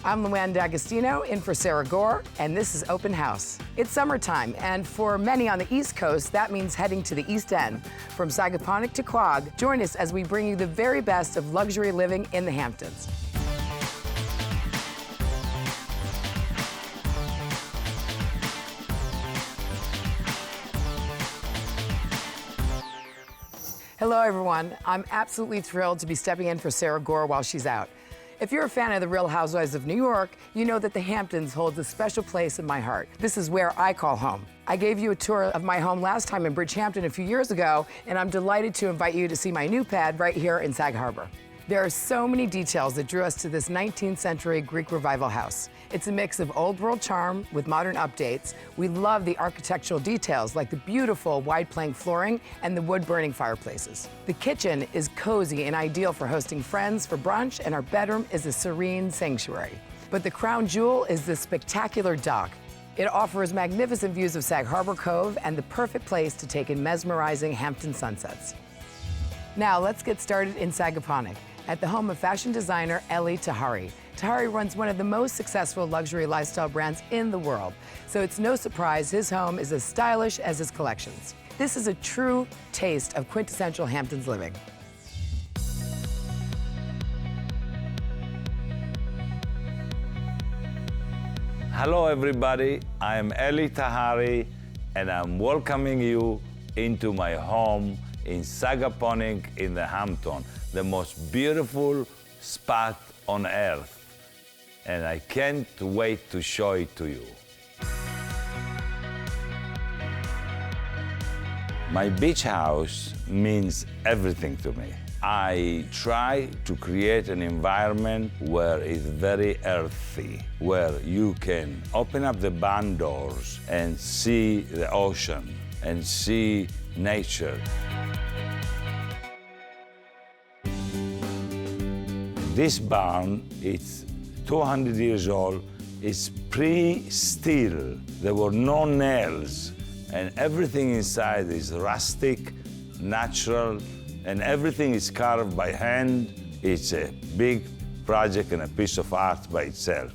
I'm Luann D'Agostino, in for Sarah Gore, and this is Open House. It's summertime, and for many on the East Coast, that means heading to the East End. From Sagaponack to Quag, join us as we bring you the very best of luxury living in the Hamptons. Hello, everyone. I'm absolutely thrilled to be stepping in for Sarah Gore while she's out. If you're a fan of The Real Housewives of New York, you know that the Hamptons holds a special place in my heart. This is where I call home. I gave you a tour of my home last time in Bridgehampton a few years ago, and I'm delighted to invite you to see my new pad right here in Sag Harbor. There are so many details that drew us to this 19th century Greek Revival house. It's a mix of old world charm with modern updates. We love the architectural details like the beautiful wide plank flooring and the wood burning fireplaces. The kitchen is cozy and ideal for hosting friends for brunch, and our bedroom is a serene sanctuary. But the crown jewel is this spectacular dock. It offers magnificent views of Sag Harbor Cove and the perfect place to take in mesmerizing Hampton sunsets. Now let's get started in Sagaponack, at the home of fashion designer Elie Tahari. Tahari runs one of the most successful luxury lifestyle brands in the world, so it's no surprise his home is as stylish as his collections. This is a true taste of quintessential Hamptons living. Hello everybody, I'm Elie Tahari and I'm welcoming you into my home in Sagaponack in the Hamptons, the most beautiful spot on earth. And I can't wait to show it to you. My beach house means everything to me. I try to create an environment where it's very earthy, where you can open up the barn doors and see the ocean and see nature. This barn, it's 200 years old. It's pre-steel. There were no nails, and everything inside is rustic, natural, and everything is carved by hand. It's a big project and a piece of art by itself.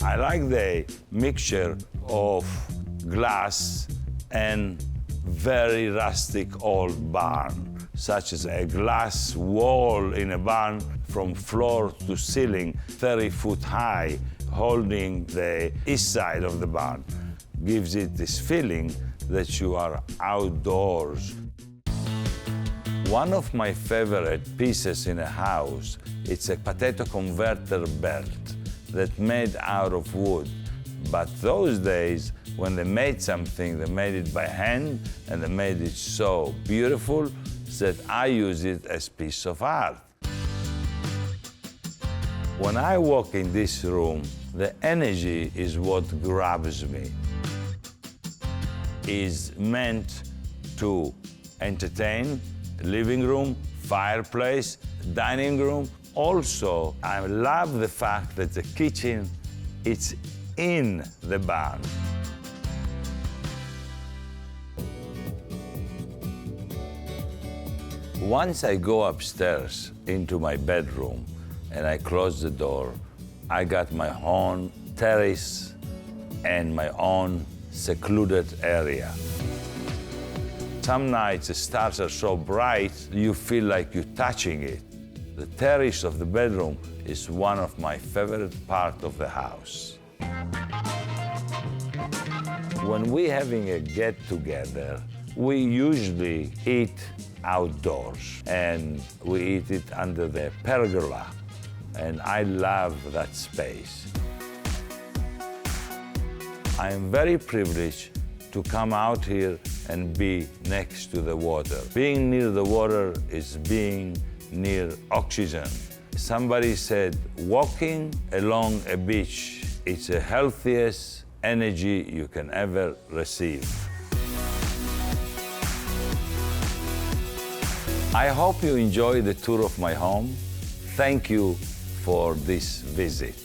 I like the mixture of glass and very rustic old barn, such as a glass wall in a barn from floor to ceiling, 30 foot high, holding the east side of the barn. Gives it this feeling that you are outdoors. One of my favorite pieces in a house, it's a potato converter belt that's made out of wood. But those days, when they made something, they made it by hand, and they made it so beautiful that I use it as piece of art. When I walk in this room, the energy is what grabs me. It's meant to entertain, living room, fireplace, dining room. Also, I love the fact that the kitchen, it's in the barn. Once I go upstairs into my bedroom and I close the door, I got my own terrace and my own secluded area. Some nights the stars are so bright, you feel like you're touching it. The terrace of the bedroom is one of my favorite parts of the house. When we're having a get-together, we usually eat outdoors, and we eat it under the pergola, and I love that space. I am very privileged to come out here and be next to the water. Being near the water is being near oxygen. Somebody said, walking along a beach, it's the healthiest energy you can ever receive. I hope you enjoy the tour of my home. Thank you for this visit.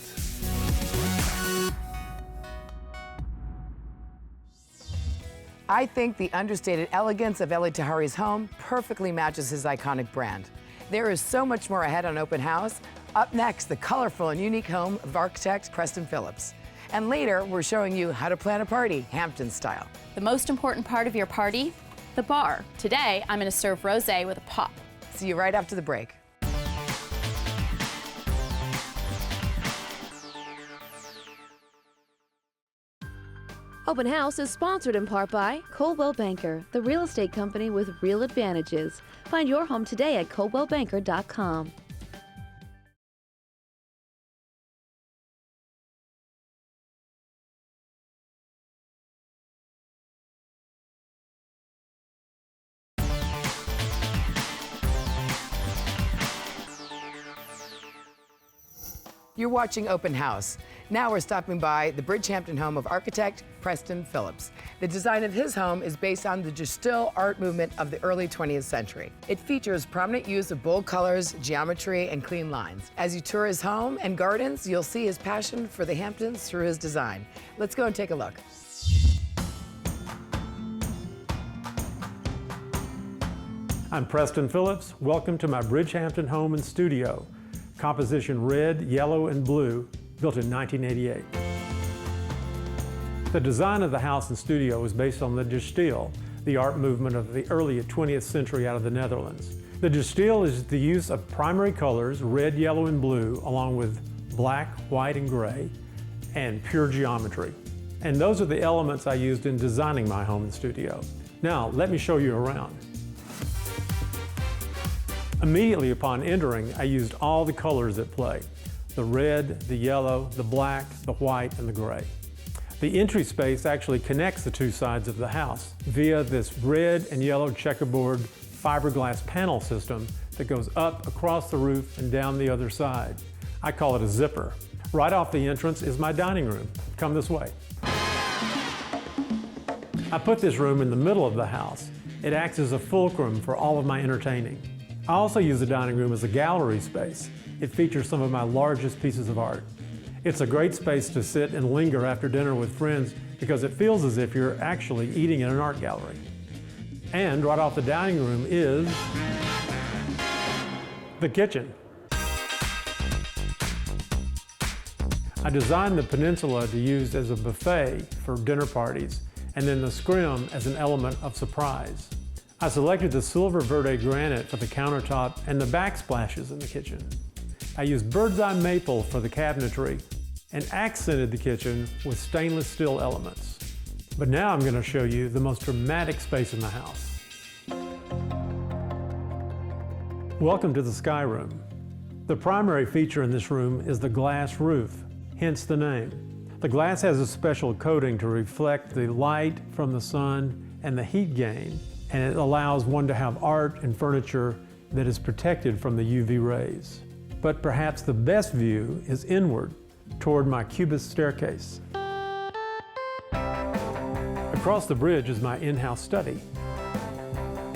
I think the understated elegance of Elie Tahari's home perfectly matches his iconic brand. There is so much more ahead on Open House. Up next, the colorful and unique home of architect Preston Phillips. And later, we're showing you how to plan a party, Hamptons style. The most important part of your party, the bar. Today, I'm going to serve rosé with a pop. See you right after the break. Open House is sponsored in part by Coldwell Banker, the real estate company with real advantages. Find your home today at coldwellbanker.com. You're watching Open House. Now we're stopping by the Bridgehampton home of architect Preston Phillips. The design of his home is based on the Gestalt art movement of the early 20th century. It features prominent use of bold colors, geometry, and clean lines. As you tour his home and gardens, you'll see his passion for the Hamptons through his design. Let's go and take a look. I'm Preston Phillips. Welcome to my Bridgehampton home and studio. Composition red, yellow, and blue, built in 1988. The design of the house and studio was based on the Gestalt, the art movement of the early 20th century out of the Netherlands. The Gestalt is the use of primary colors, red, yellow, and blue, along with black, white, and gray, and pure geometry. And those are the elements I used in designing my home and studio. Now, let me show you around. Immediately upon entering, I used all the colors at play: the red, the yellow, the black, the white, and the gray. The entry space actually connects the two sides of the house via this red and yellow checkerboard fiberglass panel system that goes up across the roof and down the other side. I call it a zipper. Right off the entrance is my dining room. Come this way. I put this room in the middle of the house. It acts as a fulcrum for all of my entertaining. I also use the dining room as a gallery space. It features some of my largest pieces of art. It's a great space to sit and linger after dinner with friends because it feels as if you're actually eating in an art gallery. And right off the dining room is the kitchen. I designed the peninsula to use as a buffet for dinner parties, and then the scrim as an element of surprise. I selected the silver verde granite for the countertop and the backsplashes in the kitchen. I used bird's eye maple for the cabinetry and accented the kitchen with stainless steel elements. But now I'm going to show you the most dramatic space in the house. Welcome to the sky room. The primary feature in this room is the glass roof, hence the name. The glass has a special coating to reflect the light from the sun and the heat gain, and it allows one to have art and furniture that is protected from the UV rays. But perhaps the best view is inward, toward my cubist staircase. Across the bridge is my in-house study.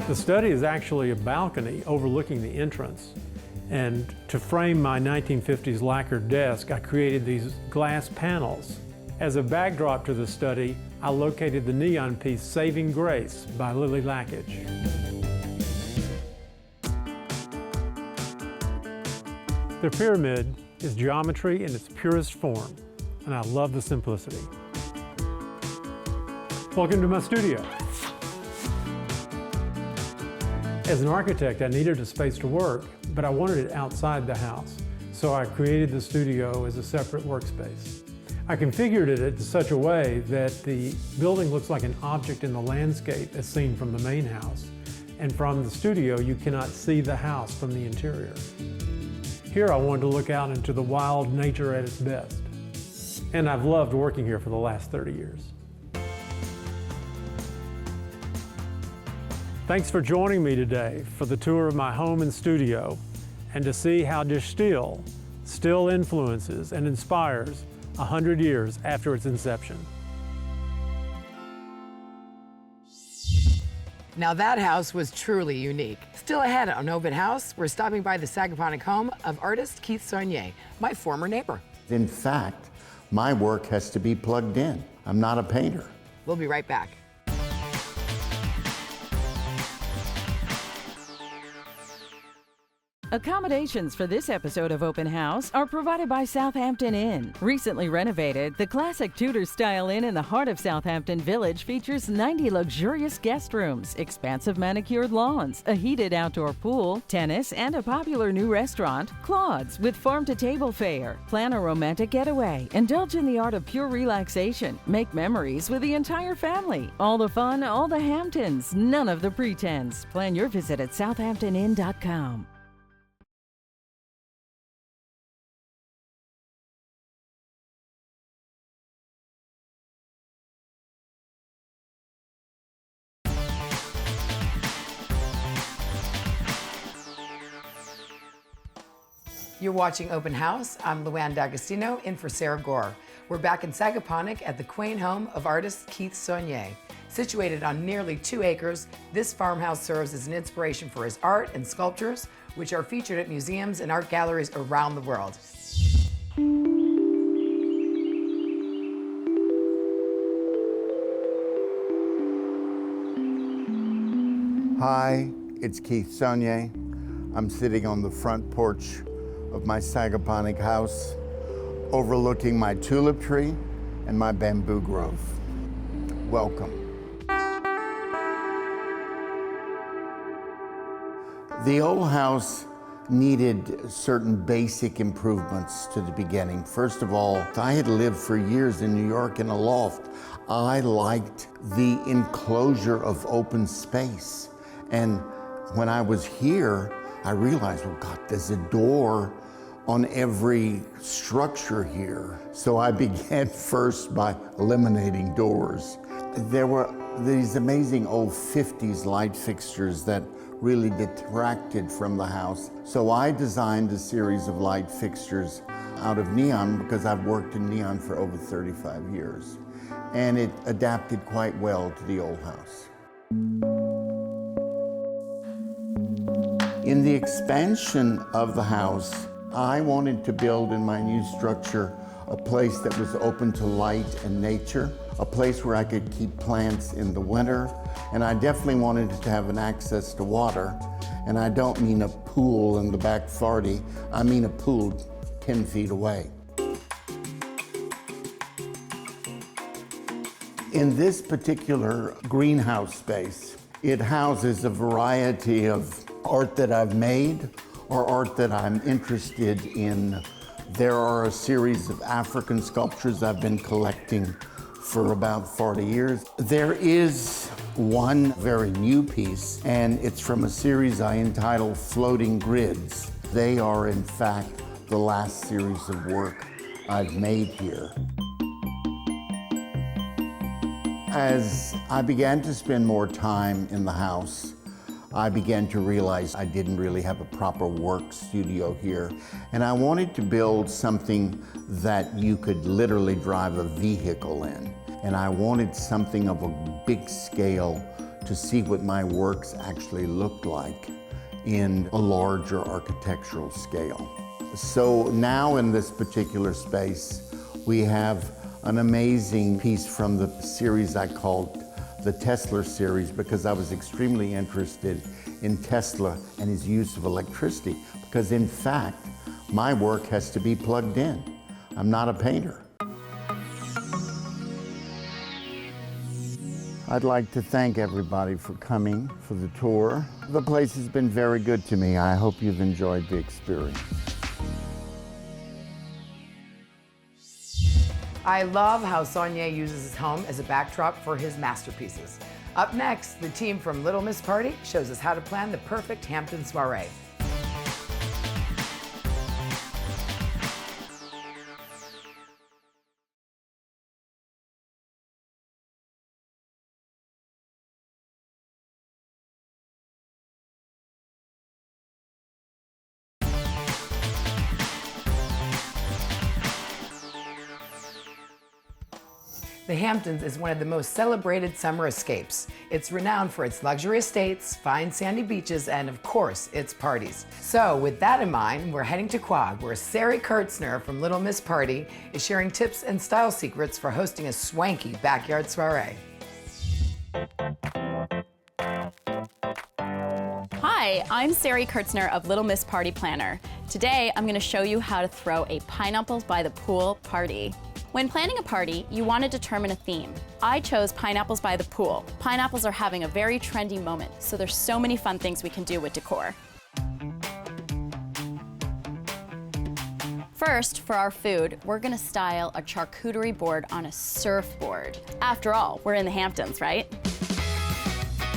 The study is actually a balcony overlooking the entrance, and to frame my 1950s lacquered desk, I created these glass panels. As a backdrop to the study, I located the neon piece Saving Grace by Lily Lackage. The pyramid is geometry in its purest form, and I love the simplicity. Welcome to my studio. As an architect, I needed a space to work, but I wanted it outside the house, so I created the studio as a separate workspace. I configured it in such a way that the building looks like an object in the landscape as seen from the main house, and from the studio you cannot see the house from the interior. Here I wanted to look out into the wild nature at its best, and I've loved working here for the last 30 years. Thanks for joining me today for the tour of my home and studio, and to see how Gestalt still influences and inspires 100 years after its inception. Now that house was truly unique. Still ahead on Open House, we're stopping by the Sagaponack home of artist Keith Sonier, my former neighbor. In fact, my work has to be plugged in. I'm not a painter. We'll be right back. Accommodations for this episode of Open House are provided by Southampton Inn. Recently renovated, the classic Tudor-style inn in the heart of Southampton Village features 90 luxurious guest rooms, expansive manicured lawns, a heated outdoor pool, tennis, and a popular new restaurant, Claude's, with farm-to-table fare. Plan a romantic getaway. Indulge in the art of pure relaxation. Make memories with the entire family. All the fun, all the Hamptons, none of the pretense. Plan your visit at southamptonin.com. You're watching Open House. I'm Luann D'Agostino, in for Sarah Gore. We're back in Sagaponack at the quaint home of artist Keith Sonier. Situated on nearly 2 acres, this farmhouse serves as an inspiration for his art and sculptures, which are featured at museums and art galleries around the world. Hi, it's Keith Sonier. I'm sitting on the front porch of my Sagaponack house, overlooking my tulip tree and my bamboo grove. Welcome. The old house needed certain basic improvements to the beginning. First of all, I had lived for years in New York in a loft. I liked the enclosure of open space. And when I was here, I realized, well, God, there's a door on every structure here. So I began first by eliminating doors. There were these amazing old 50s light fixtures that really detracted from the house. So I designed a series of light fixtures out of neon because I've worked in neon for over 35 years. And it adapted quite well to the old house. In the expansion of the house, I wanted to build in my new structure a place that was open to light and nature, a place where I could keep plants in the winter, and I definitely wanted it to have an access to water. And I don't mean a pool in the back 40, I mean a pool 10 feet away. In this particular greenhouse space, it houses a variety of art that I've made or art that I'm interested in. There are a series of African sculptures I've been collecting for about 40 years. There is one very new piece, and it's from a series I entitled Floating Grids. They are, in fact, the last series of work I've made here. As I began to spend more time in the house, I began to realize I didn't really have a proper work studio here. And I wanted to build something that you could literally drive a vehicle in. And I wanted something of a big scale to see what my works actually looked like in a larger architectural scale. So now in this particular space, we have an amazing piece from the series I called the Tesla series, because I was extremely interested in Tesla and his use of electricity, because in fact, my work has to be plugged in. I'm not a painter. I'd like to thank everybody for coming for the tour. The place has been very good to me. I hope you've enjoyed the experience. I love how Sonier uses his home as a backdrop for his masterpieces. Up next, the team from Little Miss Party shows us how to plan the perfect Hampton soiree. The Hamptons is one of the most celebrated summer escapes. It's renowned for its luxury estates, fine sandy beaches, and of course, its parties. So with that in mind, we're heading to Quag, where Sari Kurtzner from Little Miss Party is sharing tips and style secrets for hosting a swanky backyard soiree. Hi, I'm Sari Kurtzner of Little Miss Party Planner. Today, I'm gonna show you how to throw a pineapples by the pool party. When planning a party, you want to determine a theme. I chose pineapples by the pool. Pineapples are having a very trendy moment, so there's so many fun things we can do with decor. First, for our food, we're gonna style a charcuterie board on a surfboard. After all, we're in the Hamptons, right?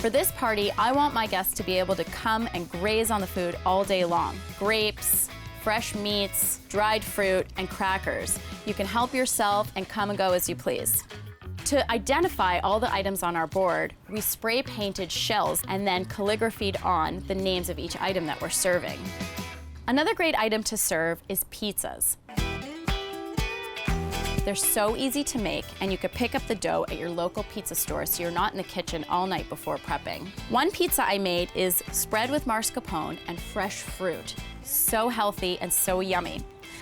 For this party, I want my guests to be able to come and graze on the food all day long. Grapes, fresh meats, dried fruit, and crackers. You can help yourself and come and go as you please. To identify all the items on our board, we spray painted shells and then calligraphied on the names of each item that we're serving. Another great item to serve is pizzas. They're so easy to make, and you could pick up the dough at your local pizza store so you're not in the kitchen all night before prepping. One pizza I made is spread with mascarpone and fresh fruit. So healthy and so yummy.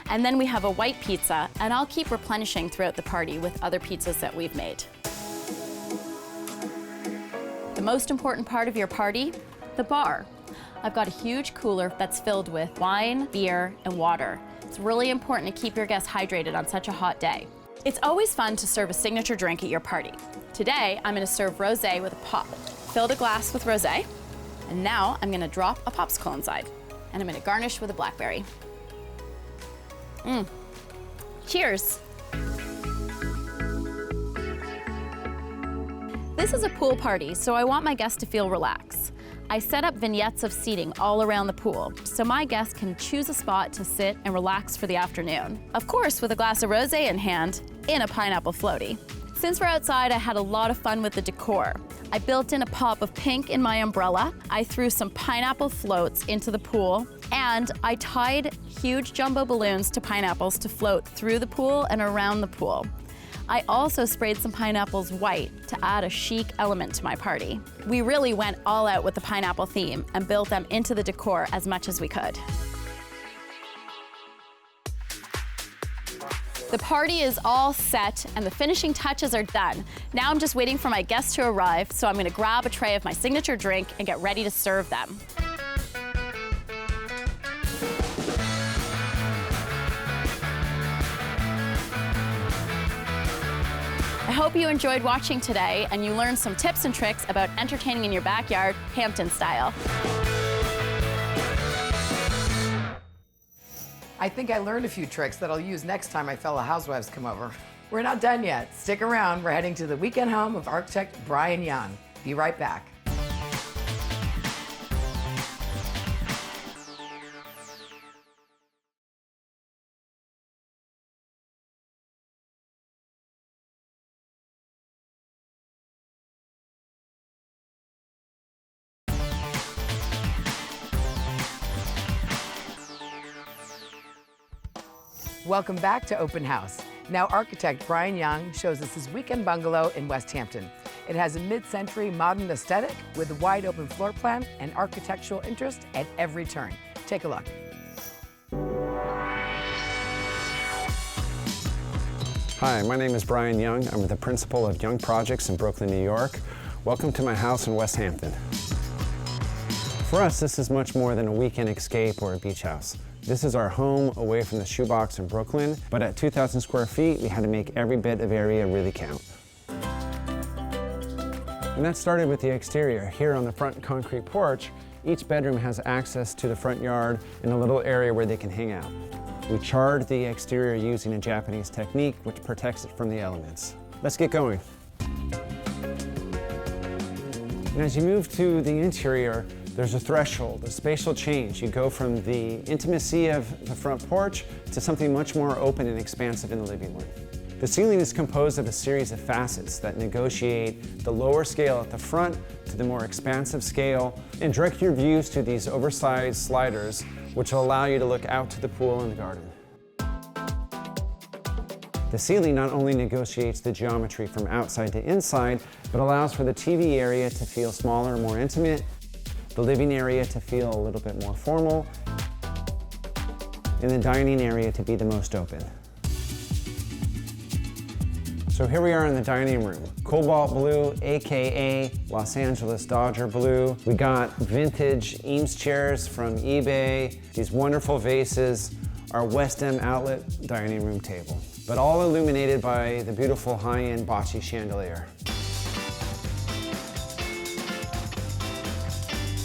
And then we have a white pizza, and I'll keep replenishing throughout the party with other pizzas that we've made. The most important part of your party, the bar. I've got a huge cooler that's filled with wine, beer, and water. It's really important to keep your guests hydrated on such a hot day. It's always fun to serve a signature drink at your party. Today, I'm gonna serve rosé with a pop. Fill the glass with rosé, and now I'm gonna drop a popsicle inside, and I'm gonna garnish with a blackberry. Cheers. This is a pool party, so I want my guests to feel relaxed. I set up vignettes of seating all around the pool, so my guests can choose a spot to sit and relax for the afternoon. Of course, with a glass of rosé in hand, in a pineapple floaty. Since we're outside, I had a lot of fun with the decor. I built in a pop of pink in my umbrella, I threw some pineapple floats into the pool, and I tied huge jumbo balloons to pineapples to float through the pool and around the pool. I also sprayed some pineapples white to add a chic element to my party. We really went all out with the pineapple theme and built them into the decor as much as we could. The party is all set and the finishing touches are done. Now I'm just waiting for my guests to arrive, so I'm gonna grab a tray of my signature drink and get ready to serve them. I hope you enjoyed watching today and you learned some tips and tricks about entertaining in your backyard, Hampton style. I think I learned a few tricks that I'll use next time my fellow housewives come over. We're not done yet. Stick around. We're heading to the weekend home of architect Brian Young. Be right back. Welcome back to Open House. Now architect Brian Young shows us his weekend bungalow in West Hampton. It has a mid-century modern aesthetic with a wide open floor plan and architectural interest at every turn. Take a look. Hi, my name is Brian Young. I'm the principal of Young Projects in Brooklyn, New York. Welcome to my house in West Hampton. For us, this is much more than a weekend escape or a beach house. This is our home away from the shoebox in Brooklyn, but at 2,000 square feet, we had to make every bit of area really count. And that started with the exterior. Here on the front concrete porch, each bedroom has access to the front yard and a little area where they can hang out. We charred the exterior using a Japanese technique which protects it from the elements. Let's get going. And as you move to the interior, there's a threshold, a spatial change. You go from the intimacy of the front porch to something much more open and expansive in the living room. The ceiling is composed of a series of facets that negotiate the lower scale at the front to the more expansive scale and direct your views to these oversized sliders, which will allow you to look out to the pool and the garden. The ceiling not only negotiates the geometry from outside to inside, but allows for the TV area to feel smaller and more intimate, the living area to feel a little bit more formal, and the dining area to be the most open. So here we are in the dining room. Cobalt blue, AKA Los Angeles Dodger blue. We got vintage Eames chairs from eBay, these wonderful vases, our West End outlet dining room table, but all illuminated by the beautiful high-end bocce chandelier.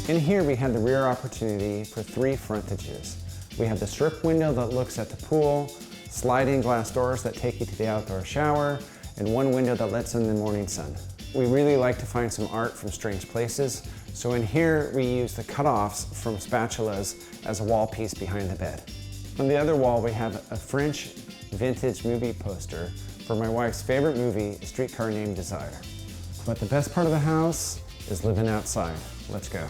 In here we had the rear opportunity for 3 frontages. We have the strip window that looks at the pool, sliding glass doors that take you to the outdoor shower, and 1 window that lets in the morning sun. We really like to find some art from strange places, so in here we use the cutoffs from spatulas as a wall piece behind the bed. On the other wall we have a French vintage movie poster for my wife's favorite movie, A Streetcar Named Desire. But the best part of the house is living outside. Let's go.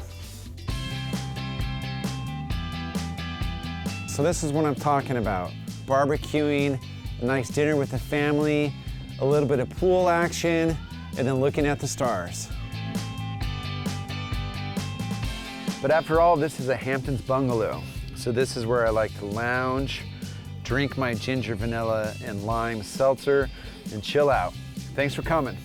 So this is what I'm talking about. Barbecuing, a nice dinner with the family, a little bit of pool action, and then looking at the stars. But after all, this is a Hamptons bungalow. So this is where I like to lounge, drink my ginger, vanilla, and lime seltzer, and chill out. Thanks for coming.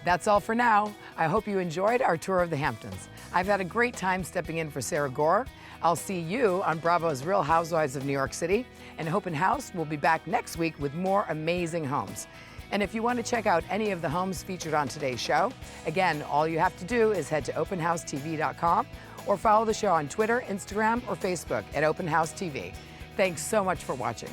That's all for now. I hope you enjoyed our tour of the Hamptons. I've had a great time stepping in for Sarah Gore. I'll see you on Bravo's Real Housewives of New York City, and Open House will be back next week with more amazing homes. And if you want to check out any of the homes featured on today's show, again, all you have to do is head to openhousetv.com or follow the show on Twitter, Instagram, or Facebook at Open House TV. Thanks so much for watching.